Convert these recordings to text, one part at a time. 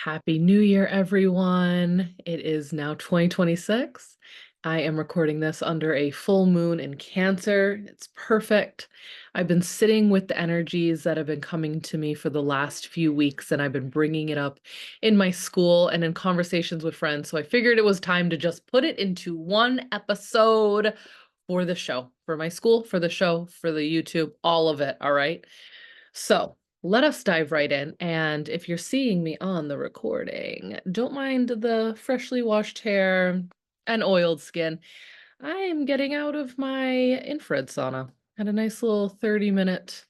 Happy New Year, everyone. It is now 2026. I am recording this under a full moon in Cancer. It's perfect. I've been sitting with the energies that have been coming to me for the last few weeks, and I've been bringing it up in my school and in conversations with friends. So I figured it was time to just put it into one episode for the show, for my school, for the show, for the YouTube, all of it. All right. So let us dive right in. And if you're seeing me on the recording, don't mind the freshly washed hair and oiled skin. I am getting out of my infrared sauna. Had a nice little 30-minute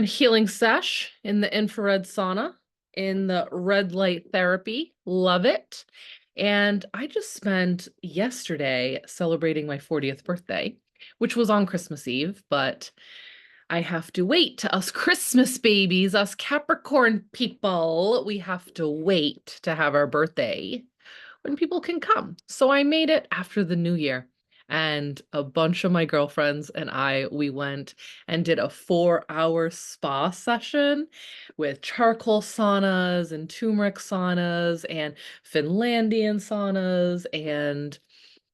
healing sesh in the infrared sauna in the red light therapy. Love it. And I just spent yesterday celebrating my 40th birthday, which was on Christmas Eve, but I have to wait. Us Christmas babies, us Capricorn people, we have to wait to have our birthday when people can come. So I made it after the new year. And a bunch of my girlfriends and we went and did a 4-hour spa session with charcoal saunas and turmeric saunas and Finlandian saunas and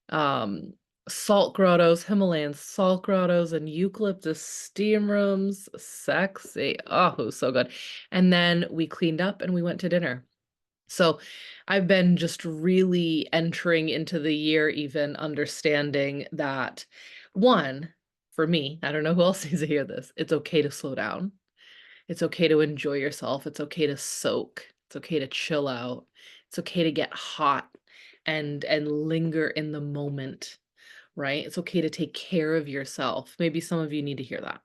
um salt grottos, Himalayan salt grottos, and eucalyptus steam rooms. Sexy. Oh, it was so good. And then we cleaned up and we went to dinner. So I've been just really entering into the year, even understanding that one, for me, I don't know who else needs to hear this, it's okay to slow down. It's okay to enjoy yourself. It's okay to soak. It's okay to chill out. It's okay to get hot and linger in the moment, right? It's okay to take care of yourself. Maybe some of you need to hear that.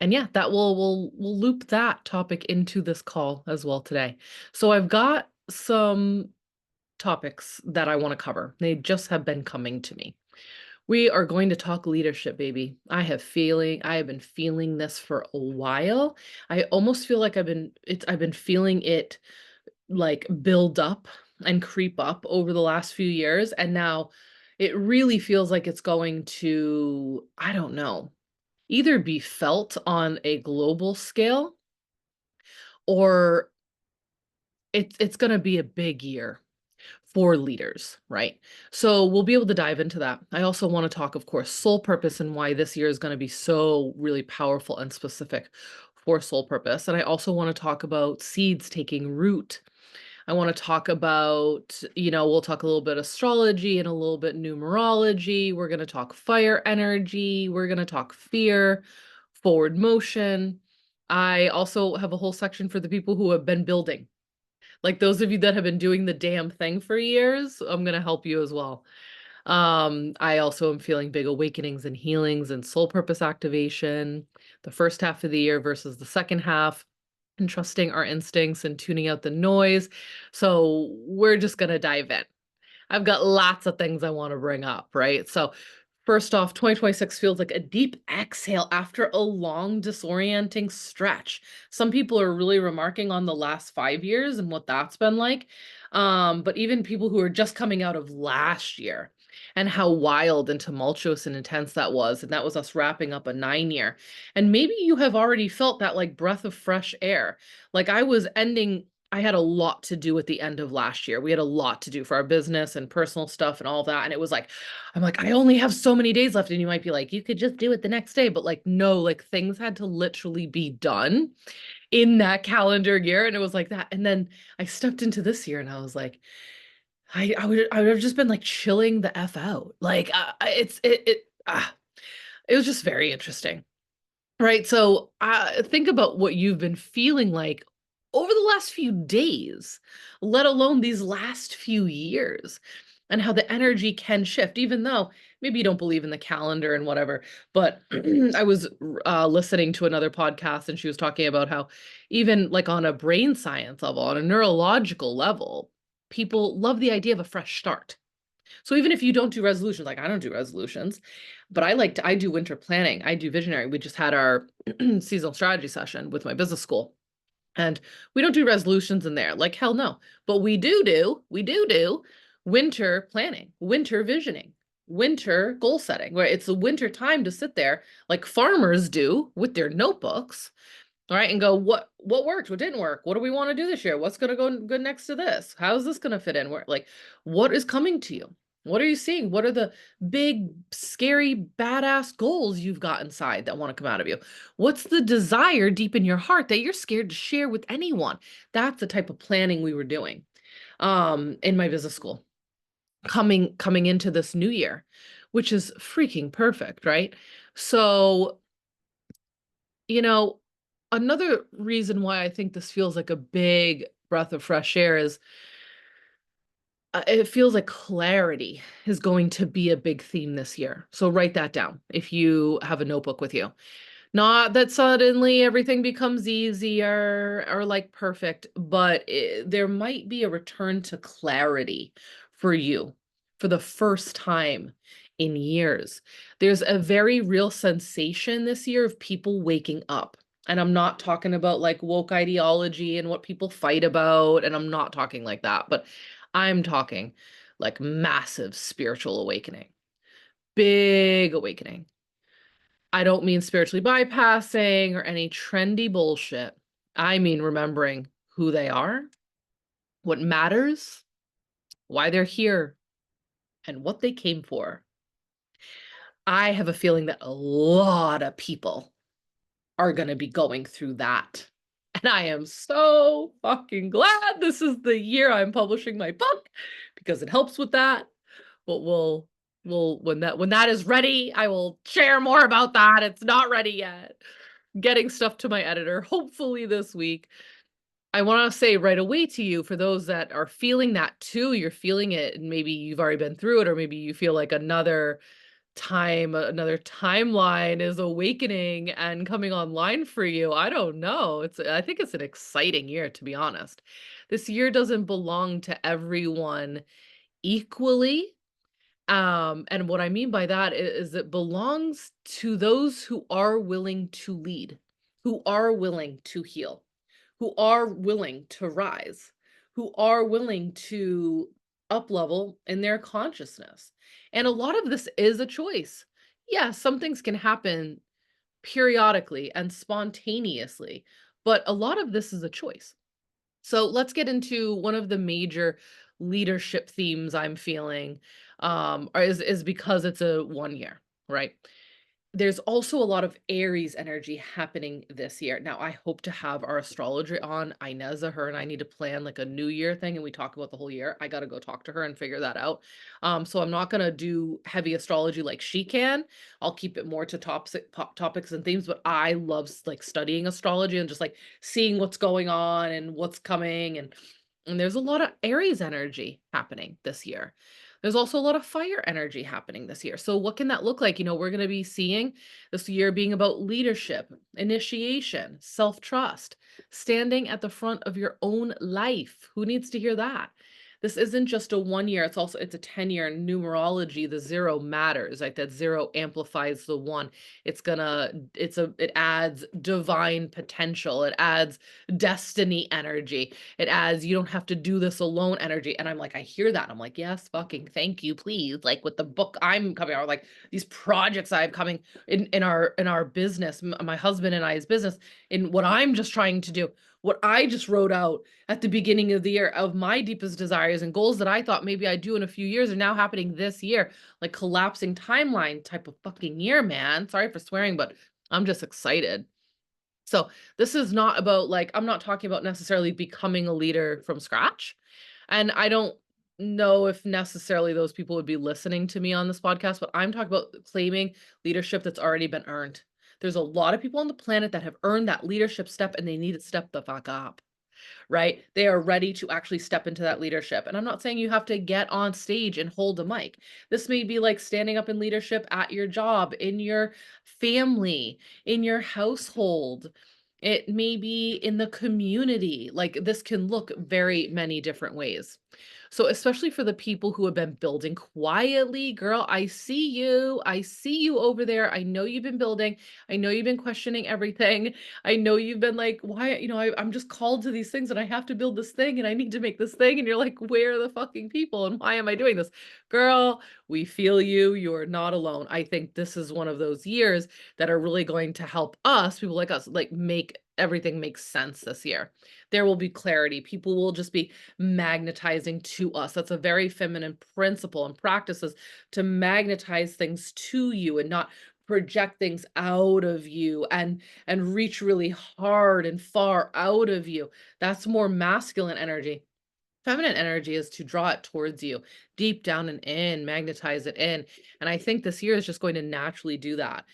And yeah, that we'll loop that topic into this call as well today. So I've got some topics that I want to cover. They just have been coming to me. We are going to talk leadership, baby. I have been feeling this for a while. I almost feel like I've been feeling it like build up and creep up over the last few years. And now it really feels like it's going to, I don't know, either be felt on a global scale or it's going to be a big year for leaders, right? So we'll be able to dive into that. I also want to talk, of course, soul purpose and why this year is going to be so really powerful and specific for soul purpose. And I also want to talk about seeds taking root. I want to talk about, we'll talk a little bit astrology and a little bit numerology. We're going to talk fire energy. We're going to talk fear, forward motion. I also have a whole section for the people who have been building. Like those of you that have been doing the damn thing for years, I'm going to help you as well. I also am feeling big awakenings and healings and soul purpose activation, the first half of the year versus the second half, and trusting our instincts and tuning out the noise. So we're just going to dive in. I've got lots of things I want to bring up, right? So first off, 2026 feels like a deep exhale after a long disorienting stretch. Some people are really remarking on the last 5 years and what that's been like. But even people who are just coming out of last year and how wild and tumultuous and intense that was. And that was us wrapping up a 9 year. And maybe you have already felt that like breath of fresh air. Like I had a lot to do at the end of last year. We had a lot to do for our business and personal stuff and all that. And it was like, I'm like, I only have so many days left. And you might be like, you could just do it the next day. But like, no, like things had to literally be done in that calendar year. And it was like that. And then I stepped into this year and I was like, I would have just been like chilling the F out. Like it was just very interesting. Right. So think about what you've been feeling like over the last few days, let alone these last few years, and how the energy can shift, even though maybe you don't believe in the calendar and whatever. But I was listening to another podcast and she was talking about how even like on a brain science level, on a neurological level, people love the idea of a fresh start. So even if you don't do resolutions, like I don't do resolutions, but I do winter planning. I do visionary. We just had our seasonal strategy session with my business school. And we don't do resolutions in there. Like hell no. But we do winter planning, winter visioning, winter goal setting, where it's the winter time to sit there like farmers do with their notebooks All right, and go, what worked? What didn't work? What do we want to do this year? What's going to go good next to this? How's this going to fit in? Where, like, what is coming to you? What are you seeing? What are the big, scary, badass goals you've got inside that want to come out of you? What's the desire deep in your heart that you're scared to share with anyone? That's the type of planning we were doing in my business school coming into this new year, which is freaking perfect, right? So, you know, another reason why I think this feels like a big breath of fresh air is it feels like clarity is going to be a big theme this year. So write that down if you have a notebook with you. Not that suddenly everything becomes easier or like perfect, but there might be a return to clarity for you for the first time in years. There's a very real sensation this year of people waking up. And I'm not talking about like woke ideology and what people fight about. And I'm not talking like that, but I'm talking like massive spiritual awakening, big awakening. I don't mean spiritually bypassing or any trendy bullshit. I mean remembering who they are, what matters, why they're here, and what they came for. I have a feeling that a lot of people are going to be going through that. And I am so fucking glad this is the year I'm publishing my book because it helps with that. But we'll when that is ready, I will share more about that. It's not ready yet. Getting stuff to my editor, hopefully this week. I want to say right away to you, for those that are feeling that too, you're feeling it, and maybe you've already been through it, or maybe you feel like another time, another timeline is awakening and coming online for you. I don't know. I think it's an exciting year, to be honest. This year doesn't belong to everyone equally. And what I mean by that is it belongs to those who are willing to lead, who are willing to heal, who are willing to rise, who are willing to up level in their consciousness. And a lot of this is a choice. Yeah, some things can happen periodically and spontaneously, but a lot of this is a choice. So let's get into one of the major leadership themes I'm feeling is because it's a 1 year, right? There's also a lot of Aries energy happening this year. Now, I hope to have our astrologer on, Ineza. Her and I need to plan like a new year thing and we talk about the whole year. I got to go talk to her and figure that out. So I'm not going to do heavy astrology like she can. I'll keep it more to topics and themes, but I love like studying astrology and just like seeing what's going on and what's coming. And there's a lot of Aries energy happening this year. There's also a lot of fire energy happening this year. So what can that look like? We're going to be seeing this year being about leadership, initiation, self-trust, standing at the front of your own life. Who needs to hear that? This isn't just a 1 year, it's a 10-year numerology. The zero matters, like that zero amplifies the one. It adds divine potential. It adds destiny energy. It adds you don't have to do this alone energy. And I'm like, I hear that. I'm like, yes, fucking thank you, please. Like with the book I'm coming out, like these projects I'm coming in our business, my husband and I's business, in what I'm just trying to do, what I just wrote out at the beginning of the year of my deepest desires and goals that I thought maybe I'd do in a few years are now happening this year, like collapsing timeline type of fucking year, man. Sorry for swearing, but I'm just excited. So this is not about like, I'm not talking about necessarily becoming a leader from scratch. And I don't know if necessarily those people would be listening to me on this podcast, but I'm talking about claiming leadership that's already been earned. There's a lot of people on the planet that have earned that leadership step and they need to step the fuck up, right? They are ready to actually step into that leadership. And I'm not saying you have to get on stage and hold a mic. This may be like standing up in leadership at your job, in your family, in your household. It may be in the community. Like this can look very many different ways. So especially for the people who have been building quietly, girl, I see you. I see you over there. I know you've been building. I know you've been questioning everything. I know you've been like, why, I'm just called to these things and I have to build this thing and I need to make this thing. And you're like, where are the fucking people? And why am I doing this? Girl, we feel you. You're not alone. I think this is one of those years that are really going to help us, people like us, like make everything makes sense this year. There will be clarity. People will just be magnetizing to us. That's a very feminine principle and practices to magnetize things to you and not project things out of you and reach really hard and far out of you. That's more masculine energy. Feminine energy is to draw it towards you, deep down and in, magnetize it in. And I think this year is just going to naturally do that.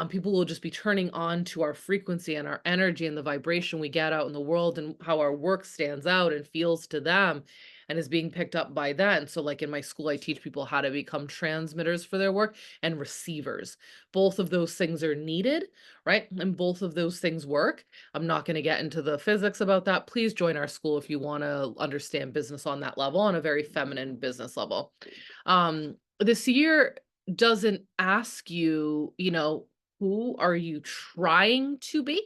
People will just be turning on to our frequency and our energy and the vibration we get out in the world and how our work stands out and feels to them and is being picked up by that. And so, like in my school, I teach people how to become transmitters for their work and receivers. Both of those things are needed, right? And both of those things work. I'm not going to get into the physics about that. Please join our school if you want to understand business on that level, on a very feminine business level. This year doesn't ask you, who are you trying to be?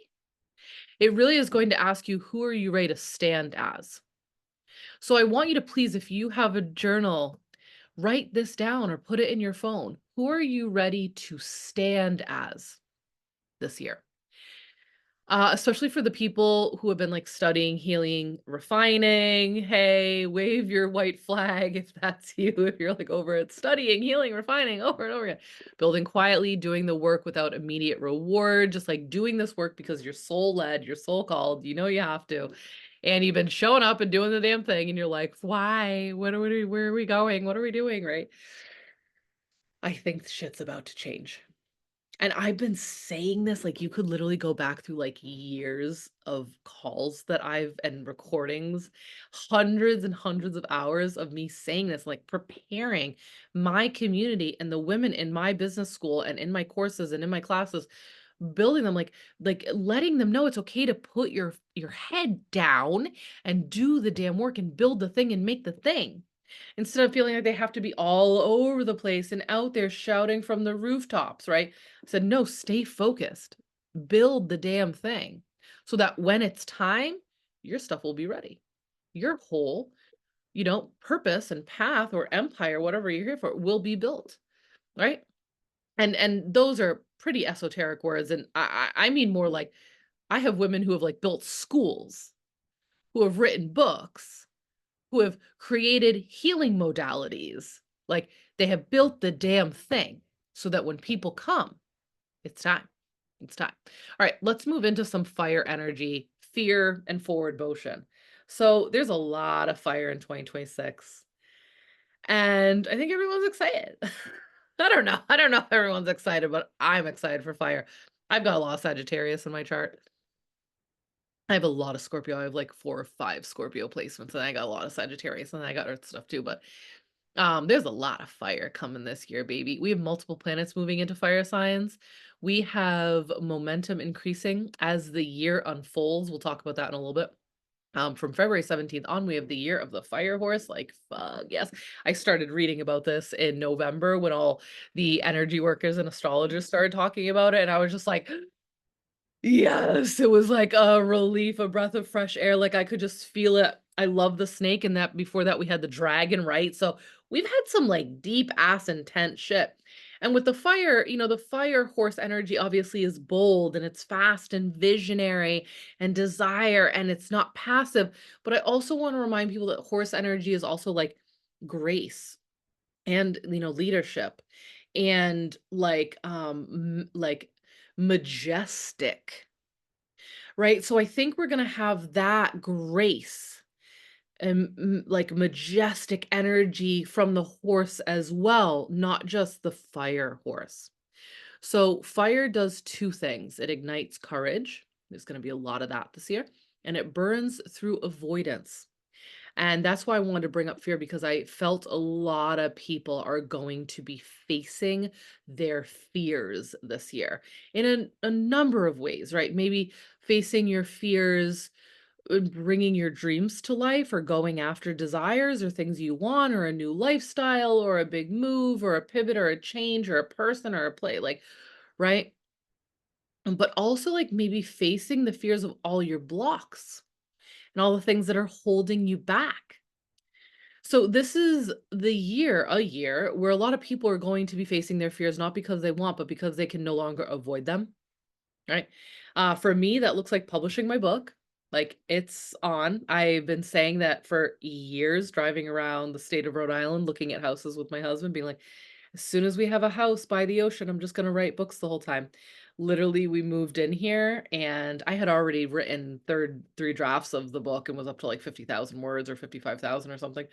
It really is going to ask you, who are you ready to stand as? So I want you to please, if you have a journal, write this down or put it in your phone. Who are you ready to stand as this year? Especially for the people who have been like studying healing, refining. Hey, wave your white flag if that's you. If you're like over it, studying, healing, refining over and over again, building quietly, doing the work without immediate reward, just like doing this work because you're soul led, you're soul called, you have to. And you've been showing up and doing the damn thing, and you're like, why? Where are we going? What are we doing? Right? I think shit's about to change. And I've been saying this, like, you could literally go back through, like, years of calls that I've and recordings, hundreds and hundreds of hours of me saying this, like, preparing my community and the women in my business school and in my courses and in my classes, building them, like, letting them know it's okay to put your head down and do the damn work and build the thing and make the thing. Instead of feeling like they have to be all over the place and out there shouting from the rooftops, right? I said, no, stay focused. Build the damn thing so that when it's time, your stuff will be ready. Your whole, purpose and path or empire, whatever you're here for, will be built, right? And those are pretty esoteric words. And I mean more like I have women who have like built schools, who have written books, who have created healing modalities. Like they have built the damn thing so that when people come, it's time. It's time. All right, let's move into some fire energy, fear, and forward motion. So there's a lot of fire in 2026. And I think everyone's excited. I don't know. I don't know if everyone's excited, but I'm excited for fire. I've got a lot of Sagittarius in my chart. I have a lot of Scorpio. I have like 4 or 5 Scorpio placements, and I got a lot of Sagittarius, and I got Earth stuff too. But there's a lot of fire coming this year, baby. We have multiple planets moving into fire signs. We have momentum increasing as the year unfolds. We'll talk about that in a little bit. From February 17th on, we have the year of the fire horse. Like, fuck, yes. I started reading about this in November when all the energy workers and astrologers started talking about it. And I was just like, yes, it was like a relief, a breath of fresh air, like, I could just feel it. I love the snake, and that before that, we had the dragon, right? So, we've had some, like, deep ass intense shit. And with the fire, the fire horse energy obviously is bold, and it's fast and visionary and desire, and it's not passive, but I also wanna remind people that horse energy is also, like, grace and, leadership and, like, majestic, right? So I think we're gonna have that grace and like majestic energy from the horse as well, not just the fire horse. So fire does two things. It ignites courage. There's going to be a lot of that this year, and it burns through avoidance. And that's why I wanted to bring up fear, because I felt a lot of people are going to be facing their fears this year in a number of ways, right? Maybe facing your fears, bringing your dreams to life, or going after desires or things you want, or a new lifestyle, or a big move, or a pivot, or a change, or a person, or a play, like, right? But also, like, maybe facing the fears of all your blocks and all the things that are holding you back. So this is a year where a lot of people are going to be facing their fears not because they want, but because they can no longer avoid them, right? For me, that looks like publishing my book. Like, it's on. I've been saying that for years, driving around the state of Rhode Island, looking at houses with my husband, being like, as soon as we have a house by the ocean, I'm just gonna write books the whole time. Literally, we moved in here and I had already written three drafts of the book and was up to like 50,000 words or 55,000 or something.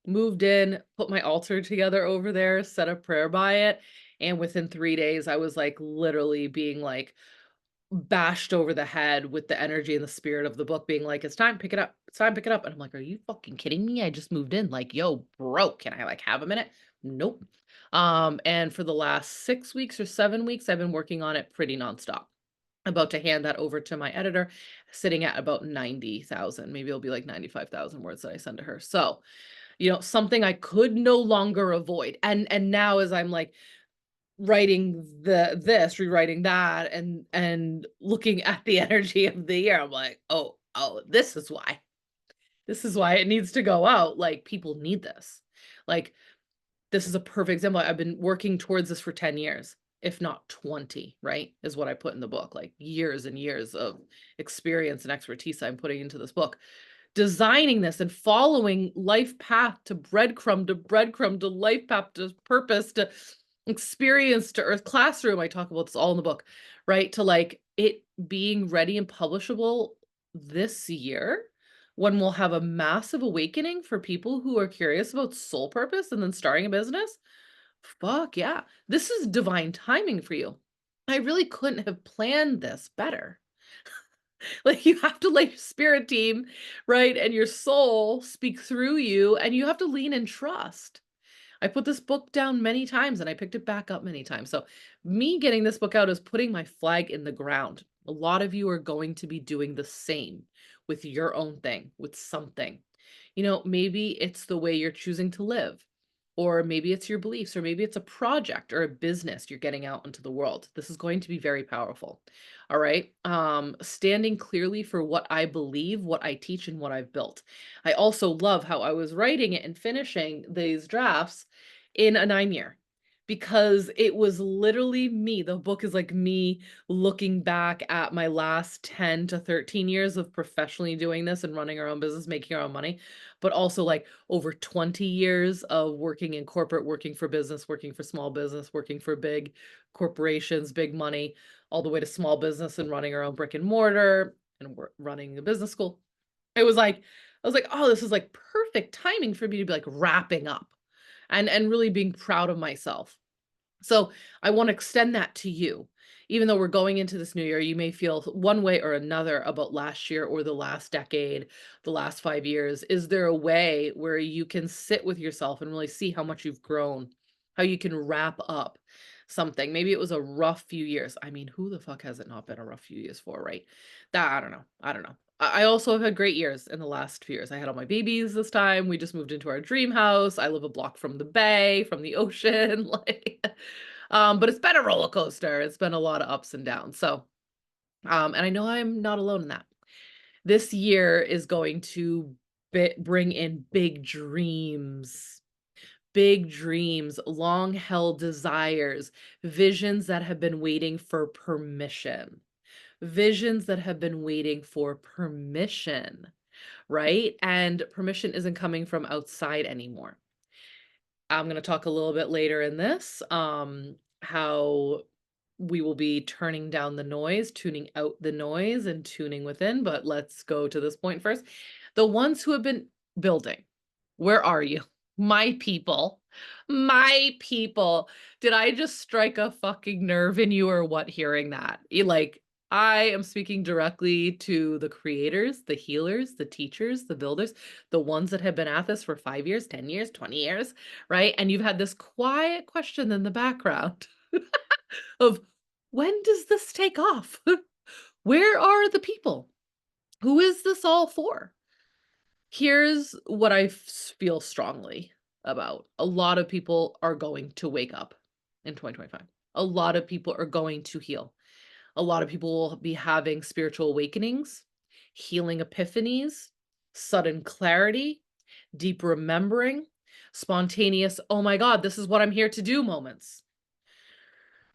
Moved in, put my altar together over there, said a prayer by it, and within 3 days, I was like literally being like bashed over the head with the energy and the spirit of the book being like, "It's time, pick it up. It's time, pick it up." And I'm like, "Are you fucking kidding me? I just moved in. Like, yo, bro, can I like have a minute?" Nope. And for the last 6 weeks or 7 weeks, I've been working on it pretty nonstop. About to hand that over to my editor, sitting at about 90,000. Maybe it'll be like 95,000 words that I send to her. So, something I could no longer avoid. And now as I'm like writing rewriting that, and looking at the energy of the year, I'm like, "Oh, this is why. This is why it needs to go out, like, people need this." Like, this is a perfect example. I've been working towards this for 10 years, if not 20, right? Is what I put in the book, like, years and years of experience and expertise I'm putting into this book. Designing this and following life path to breadcrumb to breadcrumb to life path to purpose to experience to earth classroom. I talk about this all in the book, right? To like it being ready and publishable this year when we'll have a massive awakening for people who are curious about soul purpose and then starting a business. Fuck yeah. This is divine timing for you. I really couldn't have planned this better. Like, you have to let your spirit team, right, and your soul speak through you, and you have to lean and trust. I put this book down many times, and I picked it back up many times. So, me getting this book out is putting my flag in the ground. A lot of you are going to be doing the same with your own thing, with something. Maybe it's the way you're choosing to live, or maybe it's your beliefs, or maybe it's a project or a business you're getting out into the world. This is going to be very powerful. All right. Standing clearly for what I believe, what I teach, and what I've built. I also love how I was writing it and finishing these drafts in a 9 year, because it was literally me. The book is like me looking back at my last 10 to 13 years of professionally doing this and running our own business, making our own money, but also like over 20 years of working in corporate, working for business, working for small business, working for big corporations, big money, all the way to small business and running our own brick and mortar and running a business school. It was like, I was like, "Oh, this is like perfect timing for me to be like wrapping up and really being proud of myself." So I want to extend that to you. Even though we're going into this new year, you may feel one way or another about last year or the last decade, the last 5 years. Is there a way where you can sit with yourself and really see how much you've grown, how you can wrap up something? Maybe it was a rough few years. I mean, who the fuck has it not been a rough few years for, right? That I don't know. I don't know. I also have had great years in the last few years. I had all my babies this time. We just moved into our dream house. I live a block from the bay, from the ocean. Like, but it's been a roller coaster. It's been a lot of ups and downs. So, and I know I'm not alone in that. This year is going to bring in big dreams, long held desires, visions that have been waiting for permission, visions that have been waiting for permission, right? And permission isn't coming from outside anymore. I'm going to talk a little bit later in this, how we will be turning down the noise, tuning out the noise, and tuning within. But let's go to this point first. The ones who have been building, where are you? My people. My people. Did I just strike a fucking nerve in you or what hearing that? Like, I am speaking directly to the creators, the healers, the teachers, the builders, the ones that have been at this for 5 years, 10 years, 20 years, right? And you've had this quiet question in the background of, when does this take off? Where are the people? Who is this all for? Here's what I feel strongly about. A lot of people are going to wake up in 2025. A lot of people are going to heal. A lot of people will be having spiritual awakenings, healing epiphanies, sudden clarity, deep remembering, spontaneous, oh my God, this is what I'm here to do moments.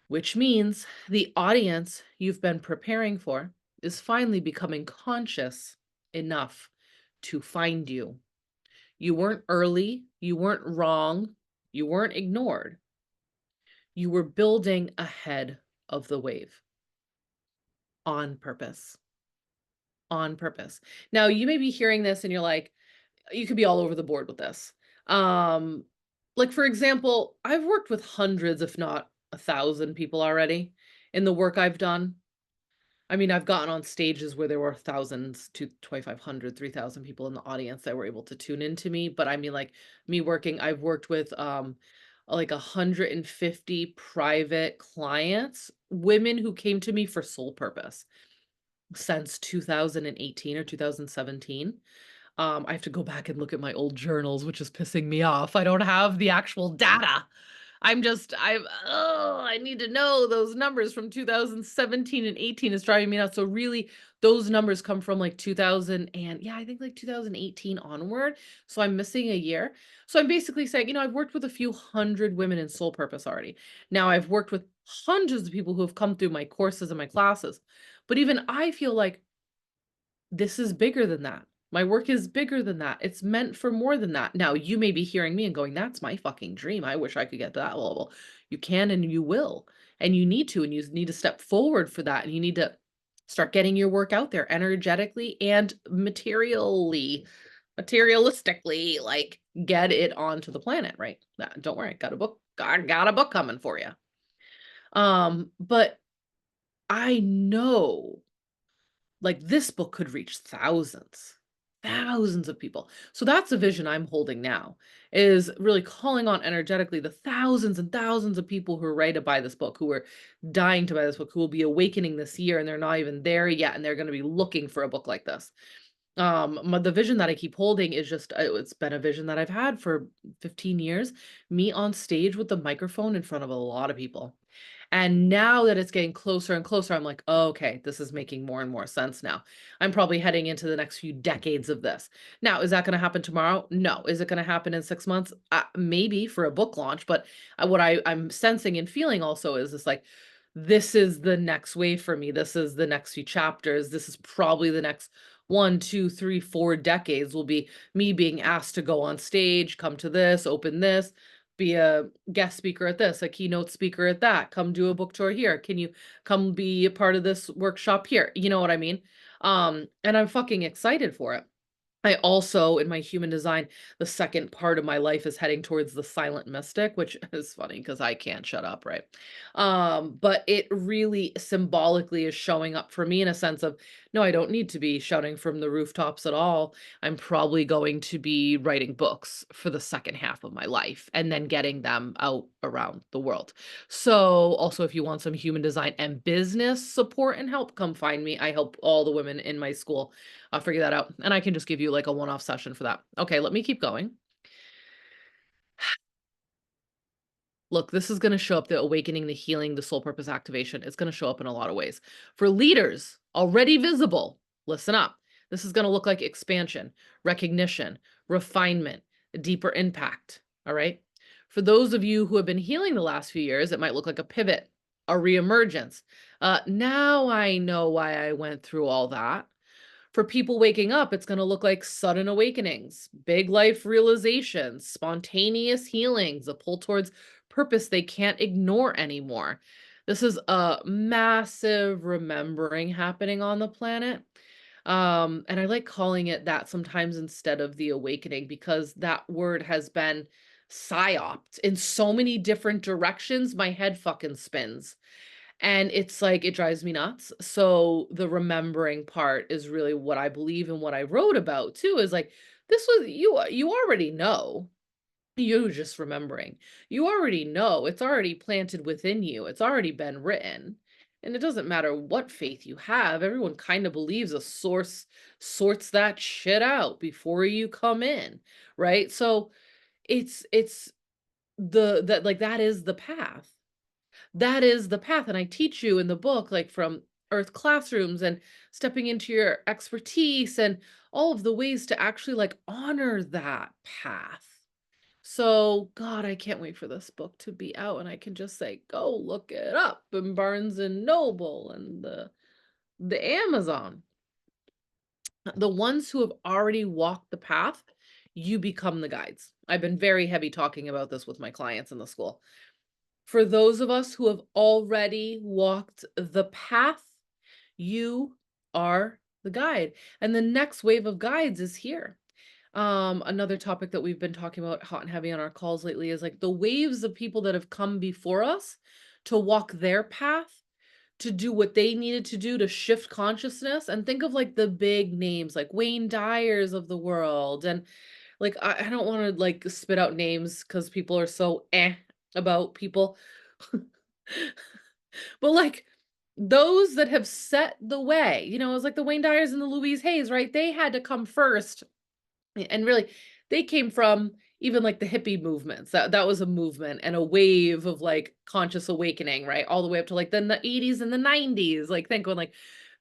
which means the audience you've been preparing for is finally becoming conscious enough to find you. You weren't early, you weren't wrong, you weren't ignored. You were building ahead of the wave on purpose. On purpose. Now, you may be hearing this and you're like, you could be all over the board with this. Um, like, for example, I've worked with hundreds, if not 1,000 people already in the work I've done. I mean, I've gotten on stages where there were thousands to 2,500, 3,000 people in the audience that were able to tune into me. But I mean, like me working, I've worked with like 150 private clients, women who came to me for sole purpose since 2018 or 2017. I have to go back and look at my old journals, which is pissing me off. I don't have the actual data. I need to know those numbers from 2017 and 18 is driving me nuts. So really, those numbers come from like 2000 and yeah, I think like 2018 onward. So I'm missing a year. So I'm basically saying, I've worked with a few hundred women in soul purpose already. Now I've worked with hundreds of people who have come through my courses and my classes. But even I feel like this is bigger than that. My work is bigger than that. It's meant for more than that. Now, you may be hearing me and going, that's my fucking dream. I wish I could get to that level. You can and you will. And you need to, and you need to step forward for that. And you need to start getting your work out there energetically and materialistically, like get it onto the planet, right? Don't worry, got a book coming for you. But I know like, this book could reach thousands of people. So that's the vision I'm holding now, is really calling on energetically the thousands and thousands of people who are ready to buy this book, who are dying to buy this book, who will be awakening this year and they're not even there yet, and they're gonna be looking for a book like this. The vision that I keep holding is just, it's been a vision that I've had for 15 years, me on stage with the microphone in front of a lot of people. And now that it's getting closer and closer, I'm like, "Oh, okay, this is making more and more sense now. I'm probably heading into the next few decades of this. Now, is that going to happen tomorrow? No. Is it going to happen in 6 months? Maybe for a book launch. But what I'm sensing and feeling also is this like, this is the next wave for me. This is the next few chapters. This is probably the next 1, 2, 3, 4 decades will be me being asked to go on stage, come to this, open this, be a guest speaker at this, a keynote speaker at that, come do a book tour here. Can you come be a part of this workshop here? You know what I mean? And I'm fucking excited for it. I also, in my human design, the second part of my life is heading towards the silent mystic, which is funny because I can't shut up, right? But it really symbolically is showing up for me in a sense of, no, I don't need to be shouting from the rooftops at all. I'm probably going to be writing books for the second half of my life and then getting them out around the world. So, also, if you want some human design and business support and help, come find me. I help all the women in my school I'll figure that out, and I can just give you, like, a one-off session for that. Okay, let me keep going. Look, this is gonna show up the awakening, the healing, the soul purpose activation. It's gonna show up in a lot of ways. For leaders already visible, listen up. This is gonna look like expansion, recognition, refinement, a deeper impact, all right? For those of you who have been healing the last few years, it might look like a pivot, a reemergence. Now I know why I went through all that. For people waking up, it's going to look like sudden awakenings, big life realizations, spontaneous healings, a pull towards purpose they can't ignore anymore. This is a massive remembering happening on the planet. And I like calling it that sometimes instead of the awakening because that word has been psyoped in so many different directions. My head fucking spins. And it's like, it drives me nuts. So the remembering part is really what I believe and what I wrote about too, is like, this was you already know. You just remembering. You already know. It's already planted within you. It's already been written. And it doesn't matter what faith you have. Everyone kind of believes a source sorts that shit out before you come in, right? So it's the that like that is the path, that is the path. And I teach you in the book, like from earth classrooms and stepping into your expertise and all of the ways to actually like honor that path. So, God, I can't wait for this book to be out and I can just say, go look it up in Barnes and Noble and the Amazon. The ones who have already walked the path, you become the guides. I've been very heavy talking about this with my clients in the school. For those of us who have already walked the path, you are the guide. And the next wave of guides is here. Another topic that we've been talking about hot and heavy on our calls lately is like the waves of people that have come before us to walk their path, to do what they needed to do to shift consciousness. And think of like the big names like Wayne Dyers of the world. And like, I don't want to like spit out names because people are so about people. But like those that have set the way, you know, it was like the Wayne Dyers and the Louise Hayes, right? They had to come first. And really, they came from even like the hippie movements. That was a movement and a wave of like conscious awakening, right? All the way up to like then the 80s and the 90s. Like think when like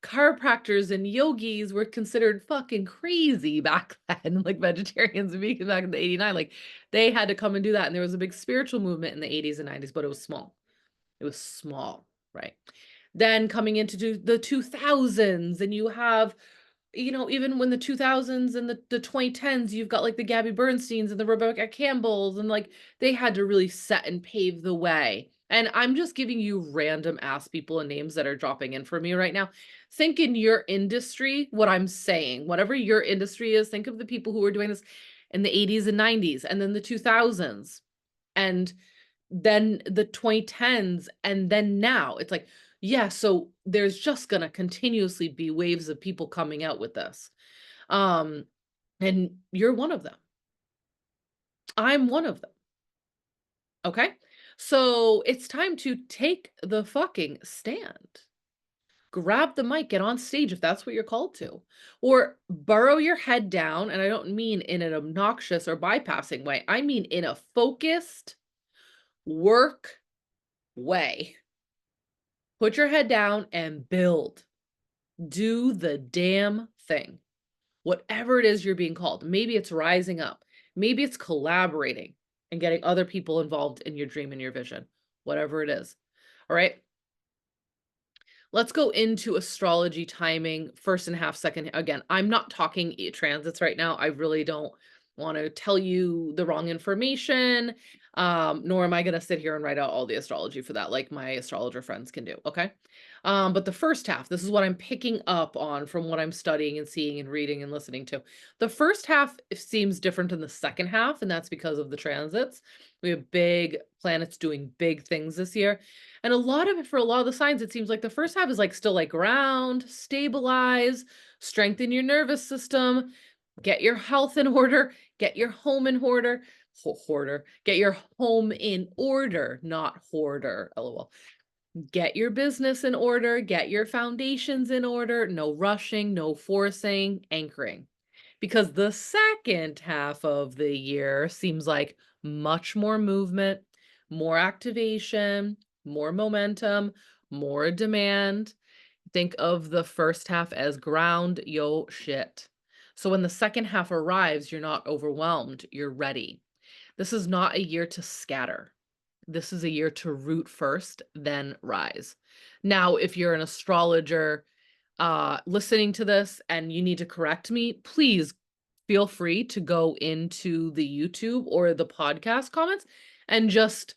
chiropractors and yogis were considered fucking crazy back then, like vegetarians and vegans back in the 89. Like they had to come and do that. And there was a big spiritual movement in the 80s and 90s, but it was small. It was small, right? Then coming into the 2000s, and you have, you know, even when the 2000s and the 2010s, you've got like the Gabby Bernsteins and the Rebecca Campbells, and like they had to really set and pave the way. And I'm just giving you random ass people and names that are dropping in for me right now. Think in your industry what I'm saying, whatever your industry is, think of the people who were doing this in the 80s and 90s and then the 2000s. And then the 2010s, and then now. It's like, yeah, so there's just gonna continuously be waves of people coming out with this. Um, and you're one of them. I'm one of them. Okay? So it's time to take the fucking stand. Grab the mic, get on stage if that's what you're called to. Or burrow your head down, and I don't mean in an obnoxious or bypassing way. I mean in a focused work way. Put your head down and build. Do the damn thing. Whatever it is you're being called. Maybe it's rising up. Maybe it's collaborating and getting other people involved in your dream and your vision. Whatever it is. All right. Let's go into astrology timing, first and half second. Again, I'm not talking transits right now. I really don't want to tell you the wrong information. Nor am I going to sit here and write out all the astrology for that, like my astrologer friends can do. Okay. But the first half, this is what I'm picking up on from what I'm studying and seeing and reading and listening to. The first half seems different than the second half, and that's because of the transits. We have big planets doing big things this year. And a lot of it, for a lot of the signs, it seems like the first half is like still like ground, stabilize, strengthen your nervous system, get your health in order, get your home in order, hoarder, get your home in order, not hoarder, lol. Get your business in order, get your foundations in order, no rushing, no forcing, anchoring. Because the second half of the year seems like much more movement, more activation, more momentum, more demand. Think of the first half as ground yo shit. So when the second half arrives, you're not overwhelmed, you're ready. This is not a year to scatter. This is a year to root first, then rise. Now, if you're an astrologer listening to this and you need to correct me, please feel free to go into the YouTube or the podcast comments and just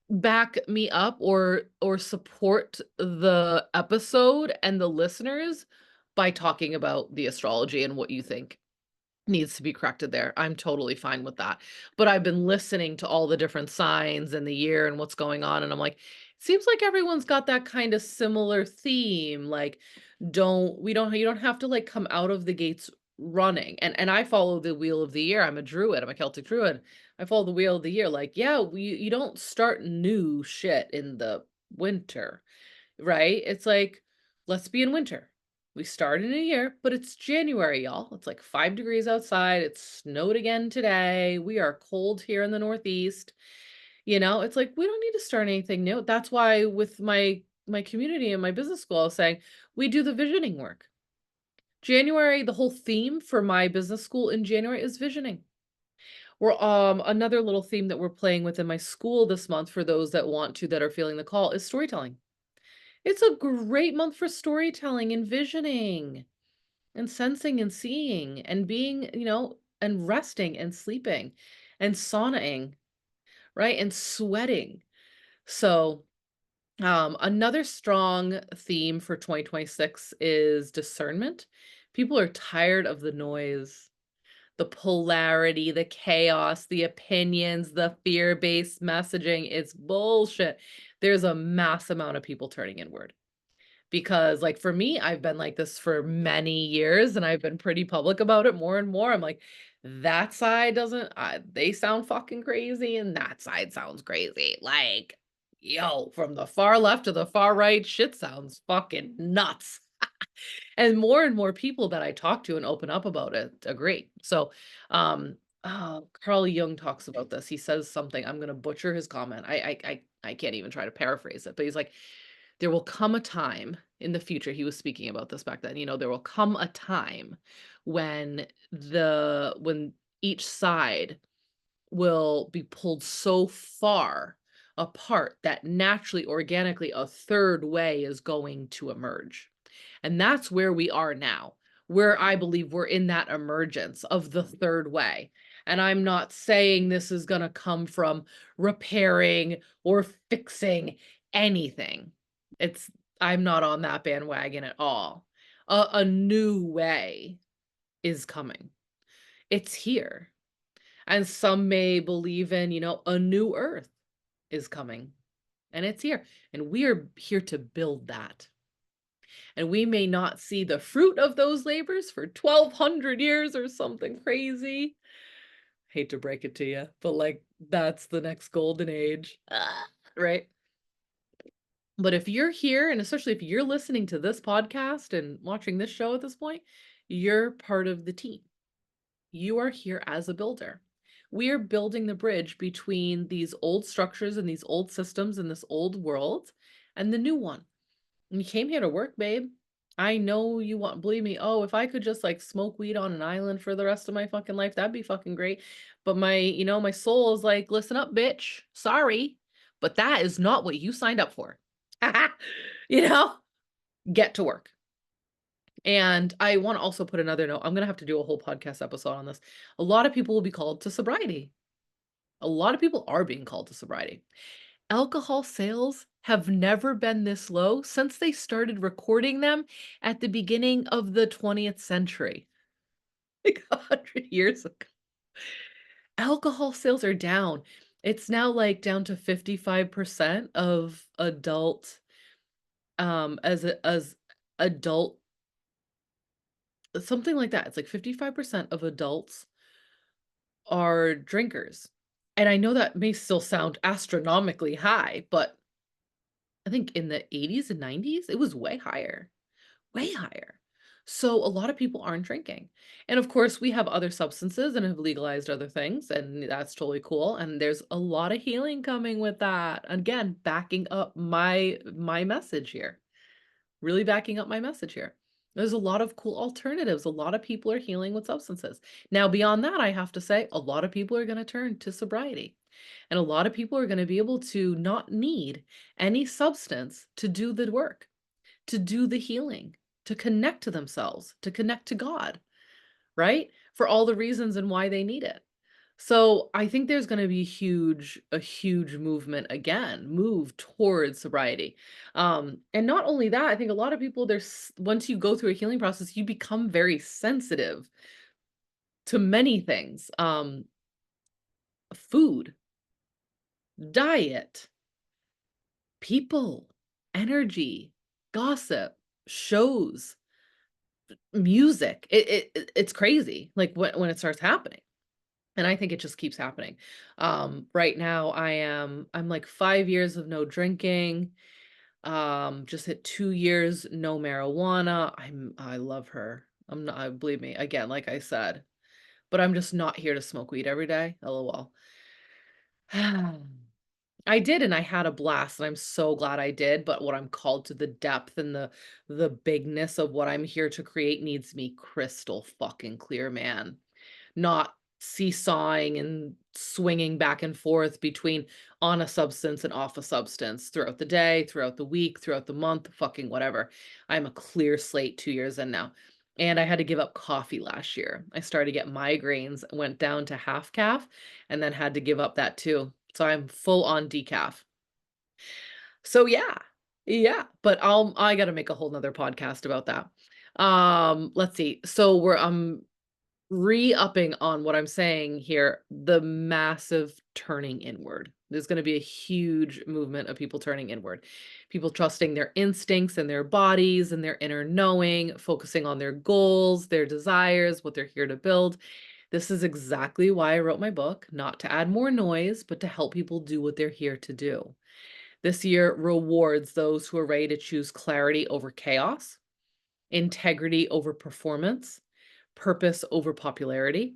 back me up or support the episode and the listeners by talking about the astrology and what you think needs to be corrected there. I'm totally fine with that. But I've been listening to all the different signs and the year and what's going on, and I'm like, it seems like everyone's got that kind of similar theme. Like, you don't have to like come out of the gates running. And I follow the wheel of the year. I'm a druid, I'm a Celtic druid. I follow the wheel of the year. Like, yeah, you don't start new shit in the winter, right? It's like, let's be in winter. We start in a year, but it's January, y'all. It's like 5 degrees outside. It snowed again today. We are cold here in the Northeast. You know, it's like we don't need to start anything new. That's why with my community and my business school, I was saying we do the visioning work. January, the whole theme for my business school in January is visioning. We're another little theme that we're playing with in my school this month for those that want to that are feeling the call is storytelling. It's a great month for storytelling and visioning and sensing and seeing and being, and resting and sleeping and saunaing, right? And sweating. So, another strong theme for 2026 is discernment. People are tired of the noise, the polarity, the chaos, the opinions, the fear-based messaging. It's bullshit. There's a mass amount of people turning inward. Because, like, for me, I've been like this for many years, and I've been pretty public about it more and more. I'm like, "That side doesn't they sound fucking crazy, and that side sounds crazy." Like, yo, from the far left to the far right, shit sounds fucking nuts. And more people that I talk to and open up about it agree. So, Carl Jung talks about this. He says something, I'm gonna butcher his comment. I can't even try to paraphrase it, but he's like, there will come a time in the future, he was speaking about this back then, there will come a time when when each side will be pulled so far apart that naturally, organically, a third way is going to emerge. And that's where we are now, where I believe we're in that emergence of the third way. And I'm not saying this is going to come from repairing or fixing anything. It's, I'm not on that bandwagon at all. A new way is coming. It's here. And some may believe in, a new earth is coming and it's here. And we are here to build that. And we may not see the fruit of those labors for 1,200 years or something crazy. Hate to break it to you, but like that's the next golden age, right? But if you're here, and especially if you're listening to this podcast and watching this show at this point, you're part of the team. You are here as a builder. We are building the bridge between these old structures and these old systems and this old world and the new one. And you came here to work, babe. I know you want, believe me. Oh, if I could just like smoke weed on an island for the rest of my fucking life, that'd be fucking great. But my soul is like, listen up, bitch. Sorry, but that is not what you signed up for. you know, get to work. And I want to also put another note. I'm going to have to do a whole podcast episode on this. A lot of people will be called to sobriety. A lot of people are being called to sobriety. Alcohol sales have never been this low since they started recording them at the beginning of the 20th century, like 100 years ago. Alcohol sales are down. It's now like down to 55% of adult as adult, something like that. It's like 55% of adults are drinkers. And I know that may still sound astronomically high, but I think in the 80s and 90s, it was way higher, way higher. So a lot of people aren't drinking. And of course, we have other substances and have legalized other things, and that's totally cool. And there's a lot of healing coming with that. Again, backing up my message here. Really backing up my message here. There's a lot of cool alternatives. A lot of people are healing with substances. Now, beyond that, I have to say, a lot of people are going to turn to sobriety. And a lot of people are going to be able to not need any substance to do the work, to do the healing, to connect to themselves, to connect to God, right? For all the reasons and why they need it. So I think there's going to be a huge movement again, move towards sobriety. And not only that, I think a lot of people, once you go through a healing process, you become very sensitive to many things. Food, diet, people, energy, gossip, shows, music. It's crazy, like when it starts happening. And I think it just keeps happening. Right now I'm like 5 years of no drinking. Just hit 2 years no marijuana. I love her. I'm not, believe me, again, like I said, but I'm just not here to smoke weed every day. LOL. I did, and I had a blast, and I'm so glad I did, but what I'm called to, the depth and the bigness of what I'm here to create needs me crystal fucking clear, man. Not seesawing and swinging back and forth between on a substance and off a substance throughout the day, throughout the week, throughout the month, fucking whatever. I'm a clear slate 2 years in now. And I had to give up coffee last year. I started to get migraines, went down to half calf, and then had to give up that too. So I'm full on decaf. So yeah. Yeah, but I got to make a whole nother podcast about that. Let's see. So we're re-upping on what I'm saying here, the massive turning inward. There's going to be a huge movement of people turning inward. People trusting their instincts and their bodies and their inner knowing, focusing on their goals, their desires, what they're here to build. This is exactly why I wrote my book, not to add more noise, but to help people do what they're here to do. This year rewards those who are ready to choose clarity over chaos, integrity over performance, purpose over popularity.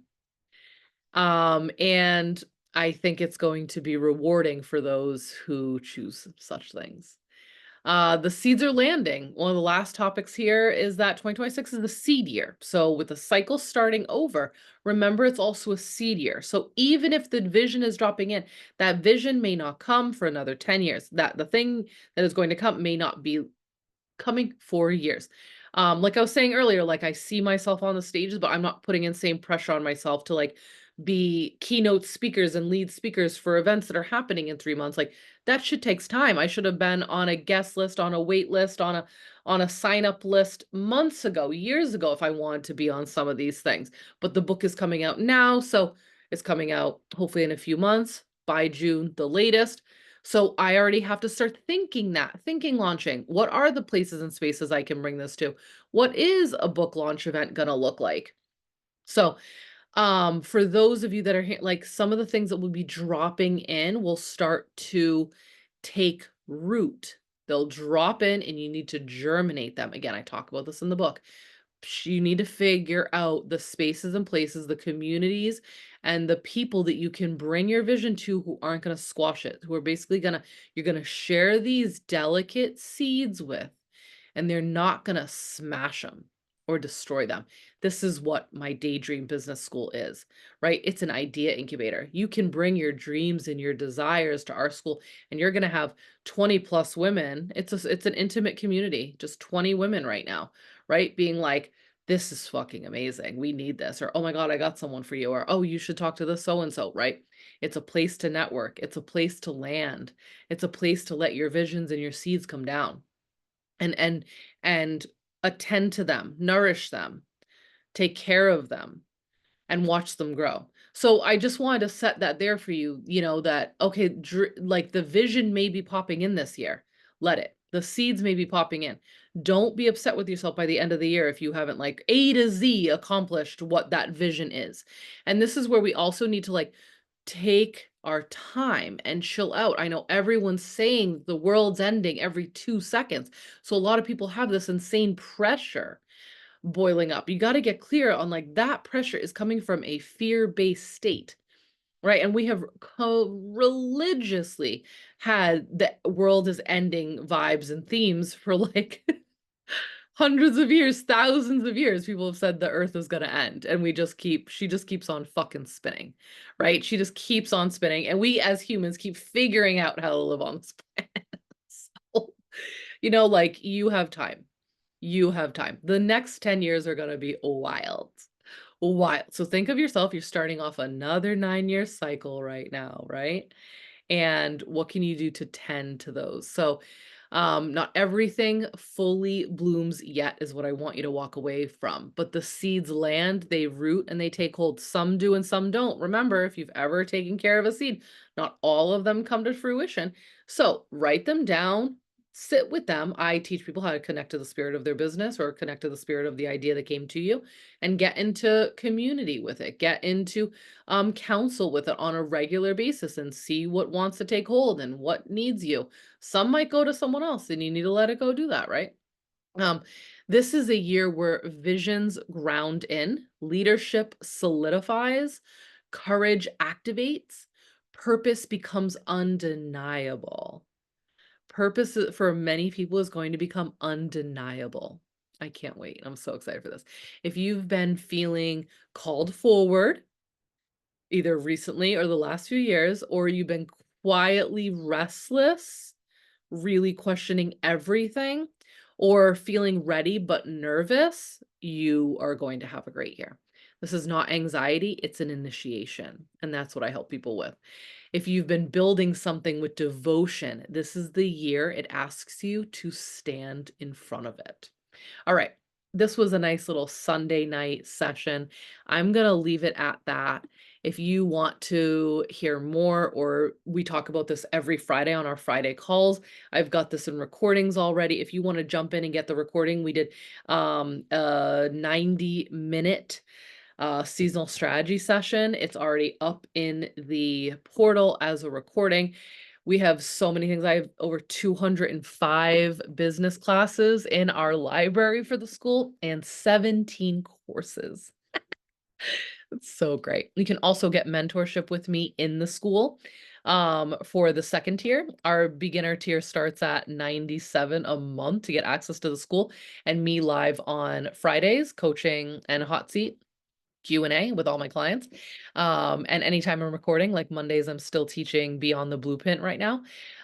And I think it's going to be rewarding for those who choose such things. The seeds are landing. One of the last topics here is that 2026 is the seed year. So with the cycle starting over, remember it's also a seed year. So even if the vision is dropping in, that vision may not come for another 10 years. That the thing that is going to come may not be coming for years. Like I was saying earlier, like I see myself on the stages, but I'm not putting in same pressure on myself to like be keynote speakers and lead speakers for events that are happening in 3 months. Like that shit takes time. I should have been on a guest list, on a wait list, on a sign up list months ago, years ago, if I wanted to be on some of these things. But the book is coming out now, so it's coming out hopefully in a few months, by June, the latest. So I already have to start thinking launching. What are the places and spaces I can bring this to? What is a book launch event gonna look like? So, for those of you that are like some of the things that will be dropping in will start to take root. They'll drop in and you need to germinate them. Again, I talk about this in the book. You need to figure out the spaces and places, the communities, and the people that you can bring your vision to who aren't going to squash it, who are basically you're going to share these delicate seeds with, and they're not going to smash them or destroy them. This is what my daydream business school is, right? It's an idea incubator. You can bring your dreams and your desires to our school, and you're going to have 20 plus women. It's an intimate community, just 20 women right now, right? Being like, this is fucking amazing. We need this. Or, oh my God, I got someone for you. Or, oh, you should talk to this so and so, right? It's a place to network. It's a place to land. It's a place to let your visions and your seeds come down and and attend to them, nourish them, take care of them, and watch them grow. So I just wanted to set that there for you, that okay, like the vision may be popping in this year. Let it. The seeds may be popping in. Don't be upset with yourself by the end of the year if you haven't like A to Z accomplished what that vision is. And this is where we also need to like take our time and chill out. I know everyone's saying the world's ending every 2 seconds. So a lot of people have this insane pressure boiling up. You got to get clear on like that pressure is coming from a fear-based state, right? And we have religiously had the world is ending vibes and themes for like hundreds of years, thousands of years. People have said the earth is going to end, and she just keeps on fucking spinning, right? She just keeps on spinning, and we as humans keep figuring out how to live on this planet. So, like you have time. You have time. The next 10 years are going to be wild. Wild. So think of yourself, you're starting off another 9-year cycle right now, right? And what can you do to tend to those? So, not everything fully blooms yet is what I want you to walk away from, but the seeds land, they root, and they take hold. Some do and some don't. Remember, if you've ever taken care of a seed, not all of them come to fruition. So write them down, sit with them. I teach people how to connect to the spirit of their business or connect to the spirit of the idea that came to you and get into community with it, get into counsel with it on a regular basis and see what wants to take hold and what needs you. Some might go to someone else and you need to let it go do that, right? Um, this is a year where visions ground in, leadership solidifies, courage activates, purpose becomes undeniable. Purpose for many people is going to become undeniable. I can't wait. I'm so excited for this. If you've been feeling called forward, either recently or the last few years, or you've been quietly restless, really questioning everything, or feeling ready but nervous, you are going to have a great year. This is not anxiety, it's an initiation. And that's what I help people with. If you've been building something with devotion, this is the year it asks you to stand in front of it. All right. This was a nice little Sunday night session. I'm going to leave it at that. If you want to hear more, or we talk about this every Friday on our Friday calls, I've got this in recordings already. If you want to jump in and get the recording, we did a 90-minute seasonal strategy session. It's already up in the portal as a recording. We have so many things. I have over 205 business classes in our library for the school and 17 courses. It's so great. You can also get mentorship with me in the school for the second tier. Our beginner tier starts at 97 a month to get access to the school and me live on Fridays, coaching and hot seat Q&A with all my clients. And anytime I'm recording, like Mondays, I'm still teaching Beyond the Blueprint right now.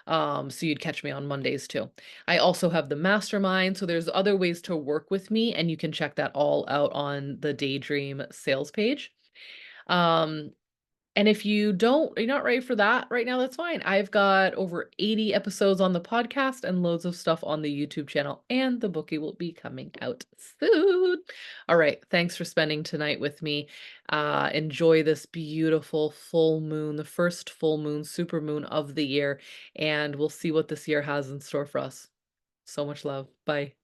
So you'd catch me on Mondays too. I also have the mastermind. So there's other ways to work with me, and you can check that all out on the Daydream sales page. Um, and if you're not ready for that right now, that's fine. I've got over 80 episodes on the podcast and loads of stuff on the YouTube channel, and the bookie will be coming out soon. All right. Thanks for spending tonight with me. Enjoy this beautiful full moon, the first full moon, super moon of the year, and we'll see what this year has in store for us. So much love. Bye.